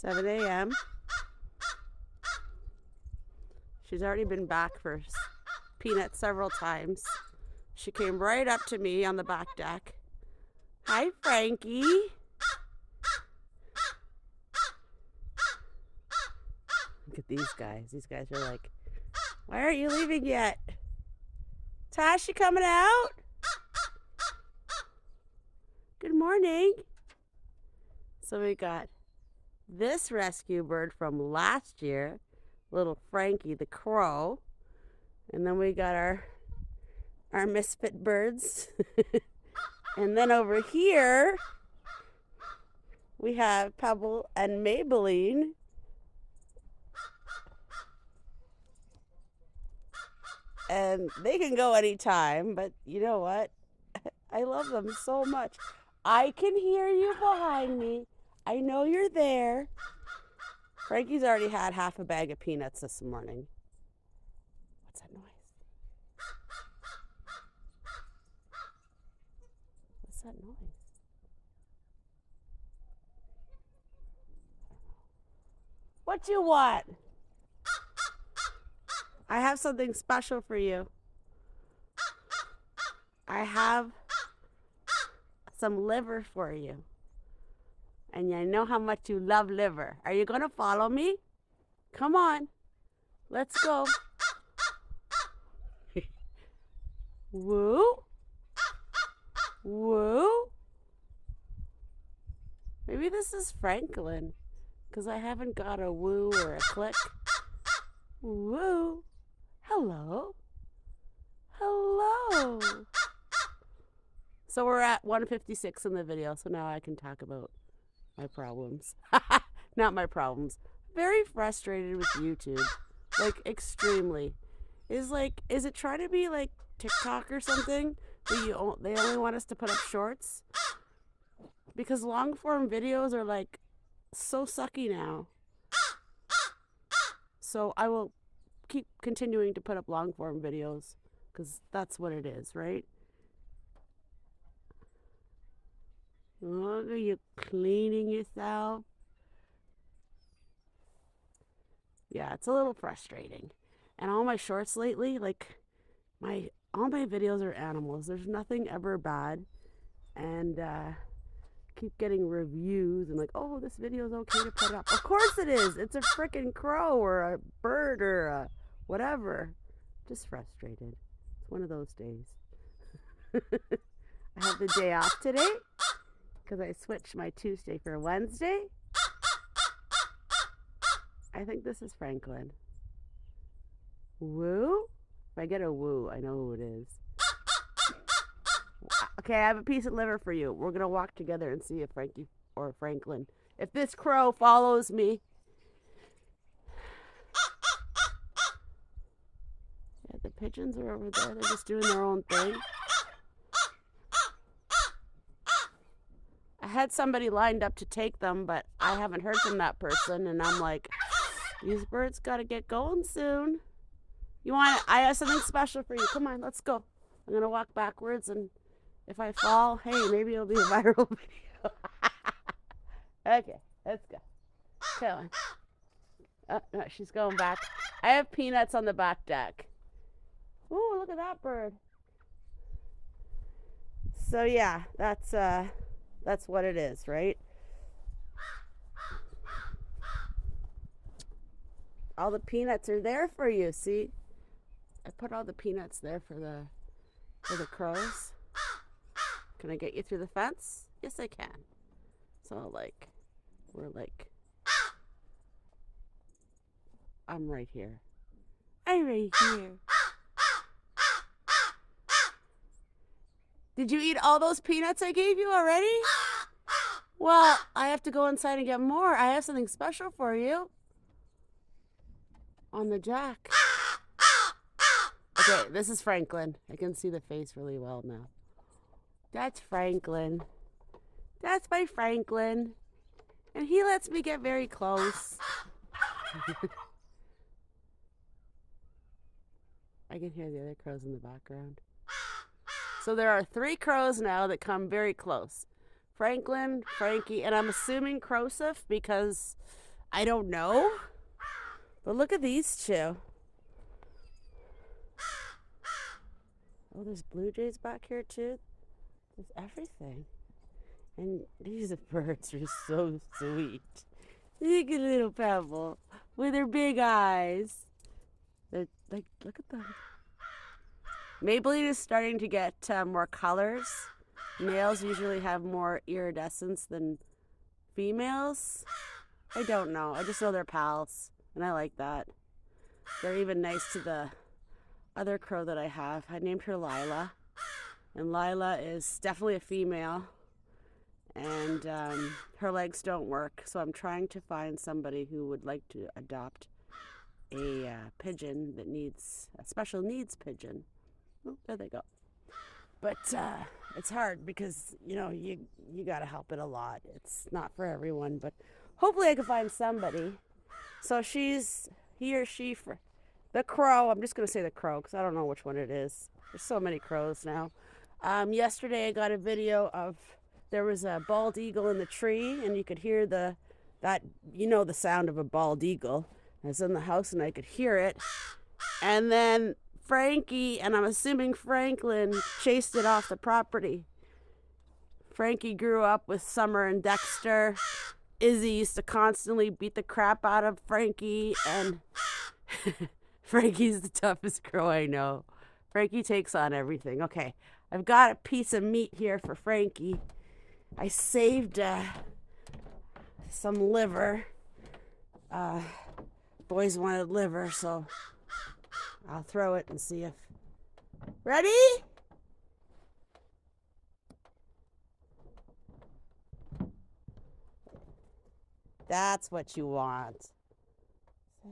7 a.m. She's already been back for peanuts several times. She came right up to me on the back deck. Hi, Frankie. Look at these guys. These guys are like, why aren't you leaving yet? Tash, you coming out? Good morning. So we got this rescue bird from last year, little Frankie the Crow. And then we got our misfit birds. And then over here, we have Pebble and Maybelline. And they can go anytime, but you know what? I love them so much. I can hear you behind me. I know you're there. Frankie's already had half a bag of peanuts this morning. What's that noise? What's that noise? What you want? I have something special for you. I have some liver for you. And I know how much you love liver. Are you going to follow me? Come on. Let's go. Woo. Woo. Maybe this is Franklin, because I haven't got a woo or a click. Woo. Hello. Hello. So we're at 1:56 in the video, so now I can talk about my problems. Not my problems. Very frustrated with YouTube. Like, extremely. Is it trying to be like TikTok or something? They only want us to put up shorts? Because long form videos are like so sucky now. So I will keep continuing to put up long form videos, because that's what it is, right? Look, are you cleaning yourself? Yeah, it's a little frustrating. And all my shorts lately, like all my videos are animals. There's nothing ever bad. And keep getting reviews and like, oh, this video is okay to put up. Of course it is. It's a freaking crow or a bird or a whatever. Just frustrated. It's one of those days. I have the day off today because I switched my Tuesday for Wednesday. I think this is Franklin. Woo? If I get a woo, I know who it is. Okay, I have a piece of liver for you. We're going to walk together and see if Frankie or Franklin, if this crow follows me. Yeah, the pigeons are over there. They're just doing their own thing. I had somebody lined up to take them, but I haven't heard from that person. And I'm like, these birds got to get going soon. I have something special for you. Come on, let's go. I'm going to walk backwards, and if I fall, hey, maybe it'll be a viral video. Okay, let's go. Come on. Oh, no, she's going back. I have peanuts on the back deck. Ooh, look at that bird. So yeah, that's what it is, right? All the peanuts are there for you. See, I put all the peanuts there for the crows. Can I get you through the fence? Yes, I can. So I'm right here. I'm right here. Did you eat all those peanuts I gave you already? Well, I have to go inside and get more. I have something special for you. On the jack. Okay, this is Franklin. I can see the face really well now. That's Franklin. That's my Franklin. And he lets me get very close. I can hear the other crows in the background. So there are 3 crows now that come very close. Franklin, Frankie, and I'm assuming Crosif because I don't know. But look at these two. Oh, there's blue jays back here too. There's everything. And these birds are so sweet. Look at little Pebble with her big eyes. They're like, look at them. Maybelline is starting to get more colors. Males usually have more iridescence than females. I don't know. I just know they're pals, and I like that. They're even nice to the other crow that I have. I named her Lila, and Lila is definitely a female, and her legs don't work, so I'm trying to find somebody who would like to adopt a pigeon that needs a special needs pigeon. Oh, there they go. But it's hard because, you know, you got to help it a lot. It's not for everyone, but hopefully I can find somebody. So he or she, for the crow. I'm just going to say the crow because I don't know which one it is. There's so many crows now. Yesterday I got a video of, there was a bald eagle in the tree, and you could hear the sound of a bald eagle. I was in the house and I could hear it. And then Frankie, and I'm assuming Franklin, chased it off the property. Frankie grew up with Summer and Dexter. Izzy used to constantly beat the crap out of Frankie, and Frankie's the toughest crow I know. Frankie takes on everything. Okay, I've got a piece of meat here for Frankie. I saved some liver. Boys wanted liver, so I'll throw it and see if... Ready? That's what you want. So,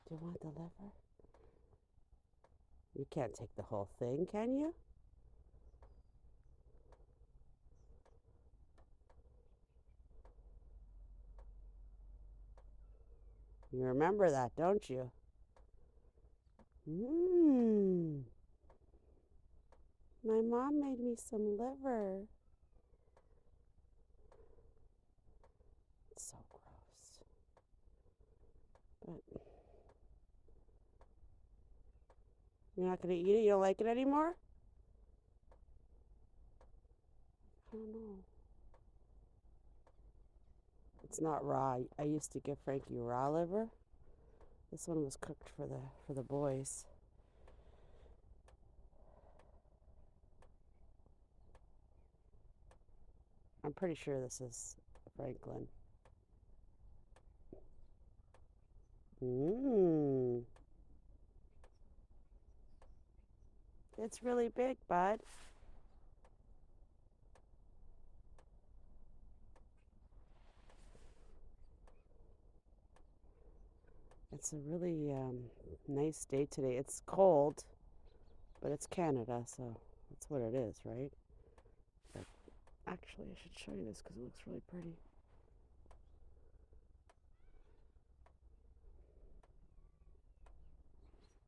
do you want the liver? You can't take the whole thing, can you? You remember that, don't you? My mom made me some liver. It's so gross. But you're not going to eat it? You don't like it anymore? I don't know. It's not raw. I used to give Frankie raw liver. This one was cooked for the boys. I'm pretty sure this is Franklin. It's really big, bud. It's a really nice day today. It's cold, but it's Canada, so that's what it is, right? But actually, I should show you this because it looks really pretty.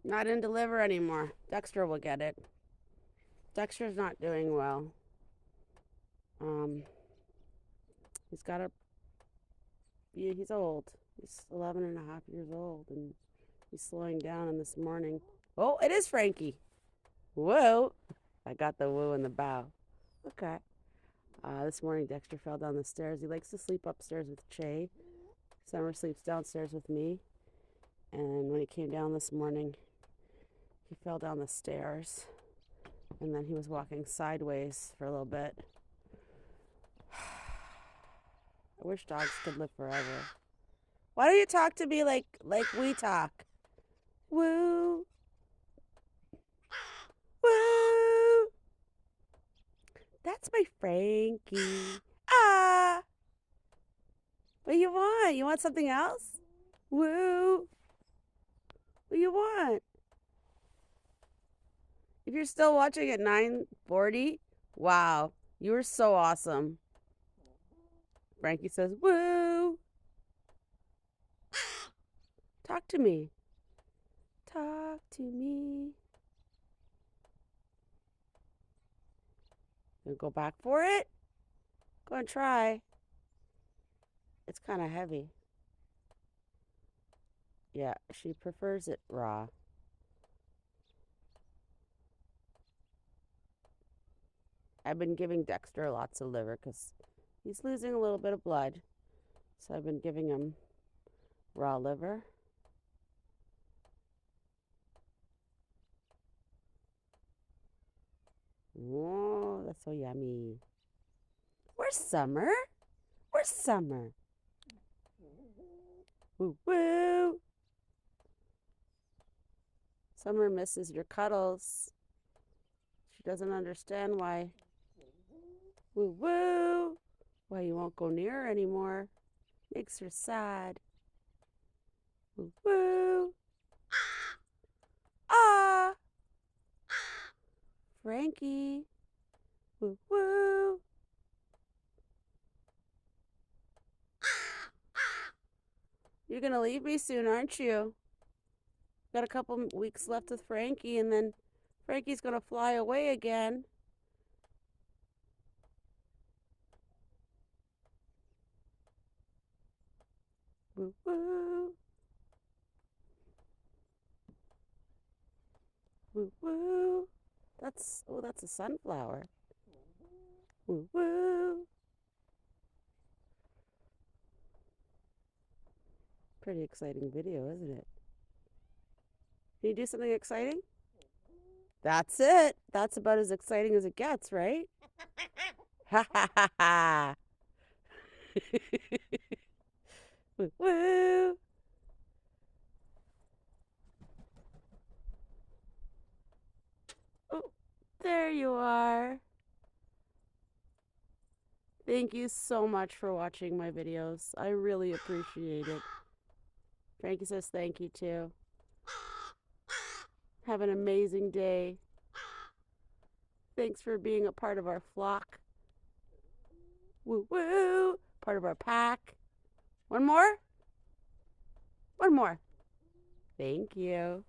Not into liver anymore. Dexter will get it. Dexter's not doing well. He's old. He's 11 and a half years old, and he's slowing down. And this morning, oh, it is Frankie. Whoa. I got the woo in the bow. Okay. This morning, Dexter fell down the stairs. He likes to sleep upstairs with Che. Summer sleeps downstairs with me. And when he came down this morning, he fell down the stairs. And then he was walking sideways for a little bit. I wish dogs could live forever. Why don't you talk to me like we talk? Woo. Woo. That's my Frankie. Ah. What do you want? You want something else? Woo. What do you want? If you're still watching at 9:40, wow, you were so awesome. Frankie says, woo. Talk to me. Talk to me. Gonna go back for it? Go and try. It's kind of heavy. Yeah, she prefers it raw. I've been giving Dexter lots of liver because he's losing a little bit of blood. So I've been giving him raw liver. Oh, that's so yummy. Where's Summer? Where's Summer? Woo woo. Summer misses your cuddles. She doesn't understand why. Woo woo. Why you won't go near her anymore. Makes her sad. Woo woo. Ah. Frankie. Woo woo. You're gonna leave me soon, aren't you? Got a couple weeks left with Frankie, and then Frankie's gonna fly away again. Woo woo. Woo woo. That's a sunflower. Woo woo. Pretty exciting video, isn't it? Can you do something exciting? That's it. That's about as exciting as it gets, right? Ha ha ha ha. Woo woo. Oh, there you are. Thank you so much for watching my videos. I really appreciate it. Frankie says thank you too. Have an amazing day. Thanks for being a part of our flock. Woo woo. Part of our pack. One more? One more. Thank you.